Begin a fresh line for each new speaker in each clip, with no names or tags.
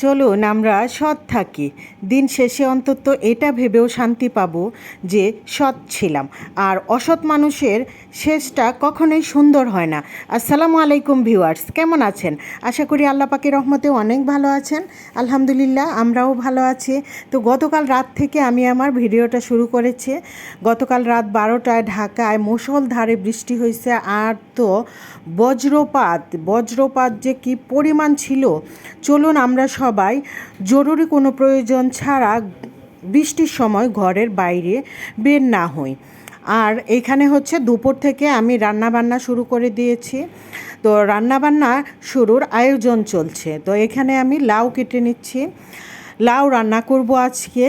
চলুন আমরা সৎ থাকি, দিন শেষে অন্তত এটা ভেবেও শান্তি পাবো যে সৎ ছিলাম। আর অসৎ মানুষের শেষটা কখনোই সুন্দর হয় না। আসসালামু আলাইকুম ভিউয়ার্স, কেমন আছেন? আশা করি আল্লাহ পাকের রহমতে অনেক ভালো আছেন। আলহামদুলিল্লাহ, আমরাও ভালো আছি। তো গতকাল রাত থেকে আমি আমার ভিডিওটা শুরু করেছি। গতকাল রাত 12টায় ঢাকায় মুষলধারে বৃষ্টি হয়েছে, আর তো বজ্রপাত যে কি পরিমাণ ছিল। চলুন আমরা সবাই জরুরি কোনো প্রয়োজন ছাড়া বৃষ্টির সময় ঘরের বাইরে বের না হই। আর এখানে হচ্ছে দুপুর থেকে আমি রান্নাবান্না শুরু করে দিয়েছি। তো রান্নাবান্না শুরুর আয়োজন চলছে। তো এখানে আমি লাউ কেটে নিচ্ছি, লাউ রান্না করব আজকে।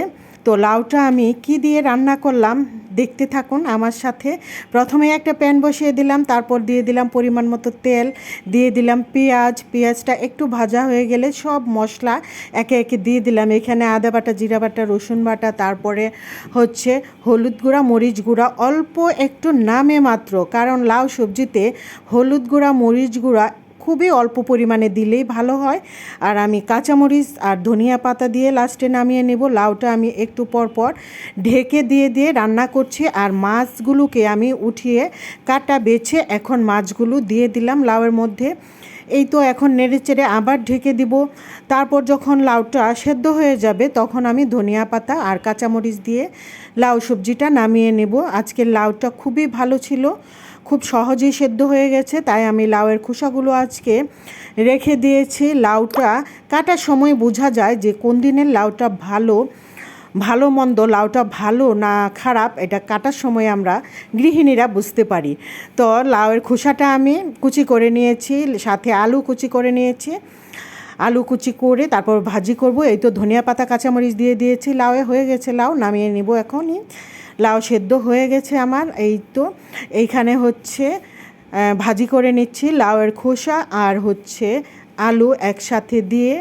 তো লাউটা আমি কি দিয়ে রান্না করলাম দেখতে থাকুন আমার সাথে। প্রথমে একটা প্যান বসিয়ে দিলাম, তারপর দিয়ে দিলাম পরিমাণ মতো তেল, দিয়ে দিলাম পেঁয়াজটা একটু ভাজা হয়ে গেলে সব মশলা একে একে দিয়ে দিলাম। এখানে আদা বাটা, জিরা বাটা, রসুন বাটা, তারপরে হচ্ছে হলুদ গুঁড়া, মরিচ গুঁড়া অল্প একটু নামে মাত্র, কারণ লাউ সবজিতে হলুদ গুঁড়া, মরিচ গুঁড়া খুবই অল্প পরিমাণে দিলেই ভালো হয়। আর আমি কাঁচামরিচ আর ধনিয়া পাতা দিয়ে লাস্টে নামিয়ে নেব। লাউটা আমি একটু পর ঢেকে দিয়ে রান্না করছি। আর মাছগুলোকে আমি উঠিয়ে কাটা বেছে এখন মাছগুলো দিয়ে দিলাম লাউয়ের মধ্যে। এই তো এখন নেড়েচেড়ে আবার ঢেকে দিব। তারপর যখন লাউটা সেদ্ধ হয়ে যাবে তখন আমি ধনিয়া পাতা আর কাঁচামরিচ দিয়ে লাউ সবজিটা নামিয়ে নেব। আজকের লাউটা খুবই ভালো ছিল, খুব সহজেই সেদ্ধ হয়ে গেছে, তাই আমি লাউয়ের খোসাগুলো আজকে রেখে দিয়েছি। লাউটা কাটার সময় বোঝা যায় যে কোন দিনের লাউটা ভালো মন্দ, লাউটা ভালো না খারাপ, এটা কাটার সময় আমরা গৃহিণীরা বুঝতে পারি। তো লাউয়ের খোসাটা আমি কুচি করে নিয়েছি, সাথে আলু কুচি করে নিয়েছি। আলু কুচি করে তারপর ভাজি করব। এই তো ধনিয়া পাতা, কাঁচামরিচ দিয়ে দিয়েছি। লাউয়ে হয়ে গেছে, লাউ নামিয়ে নেব এখনই। লাউ সেদ্ধ হয়ে গেছে আমার। এই তো এইখানে হচ্ছে ভাজি করে নিচ্ছি লাউয়ের খোসা আর হচ্ছে আলু একসাথে দিয়ে,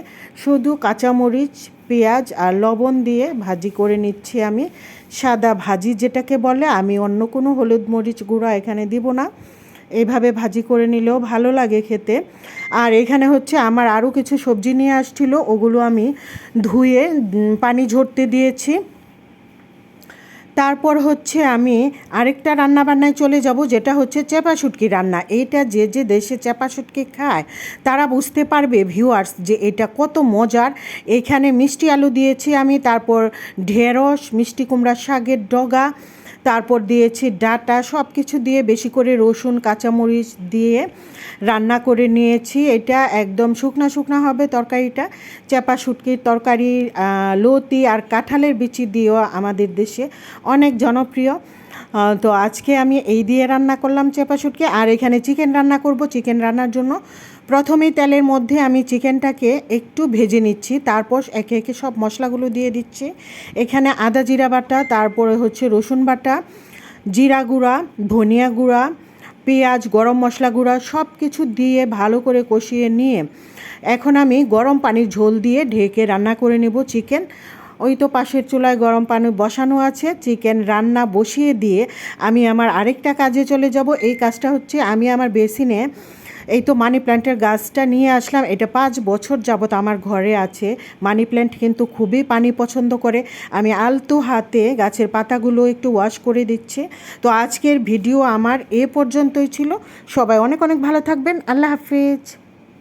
শুধু কাঁচামরিচ, পেঁয়াজ আর লবণ দিয়ে ভাজি করে নিচ্ছি আমি। সাদা ভাজি যেটাকে বলে, আমি অন্য কোনো হলুদ মরিচ গুঁড়া এখানে দিব না। এইভাবে ভাজি করে নিলেও ভালো লাগে খেতে। আর এখানে হচ্ছে আমার আরও কিছু সবজি নিয়ে আসছিল, ওগুলো আমি ধুয়ে পানি ঝরতে দিয়েছি। তারপর হচ্ছে আমি আরেকটা রান্নাবান্নায় চলে যাব, যেটা হচ্ছে চেপা শুটকি রান্না। এইটা যে দেশে চেপা শুটকি খায় তারা বুঝতে পারবে ভিউয়ার্স যে এটা কত মজার। এখানে মিষ্টি আলু দিয়েছি আমি, তারপর ঢেঁড়স, মিষ্টি কুমড়া শাকের ডগা, তারপর দিয়েছি ডাঁটা, সব কিছু দিয়ে বেশি করে রসুন, কাঁচামরিচ দিয়ে রান্না করে নিয়েছি। এটা একদম শুকনা হবে তরকারিটা। চেপা শুটকির তরকারি লতি আর কাঁঠালের বিচি দিয়েও আমাদের দেশে অনেক জনপ্রিয়। তো আজকে আমি এই দিয়ে রান্না করলাম চেপা শুটকি। আর এখানে চিকেন রান্না করব। চিকেন রান্নার জন্য প্রথমেই তেলের মধ্যে আমি চিকেনটাকে একটু ভেজে নিচ্ছি, তারপর একে একে সব মশলাগুলো দিয়ে দিচ্ছি। এখানে আদা জিরা বাটা, তারপরে হচ্ছে রসুন বাটা, জিরা গুঁড়া, ধনিয়া গুঁড়া, পেঁয়াজ, গরম মশলা গুঁড়া সব কিছু দিয়ে ভালো করে কষিয়ে নিয়ে এখন আমি গরম পানির ঝোল দিয়ে ঢেকে রান্না করে নেব চিকেন। ওই তো পাশের চুলায় গরম পানি বসানো আছে, চিকেন রান্না বসিয়ে দিয়ে আমি আমার আরেকটা কাজে চলে যাব। এই কাজটা হচ্ছে আমি আমার বেসিনে এই তো মানি প্ল্যান্টের গাছটা নিয়ে আসলাম। এটা 5 বছর যাবত আমার ঘরে আছে। মানি প্ল্যান্ট কিন্তু খুবই পানি পছন্দ করে। আমি আলতো হাতে গাছের পাতাগুলো একটু ওয়াশ করে দিচ্ছি। তো আজকের ভিডিও আমার এ পর্যন্তই ছিল। সবাই অনেক ভালো থাকবেন। আল্লাহ হাফেজ।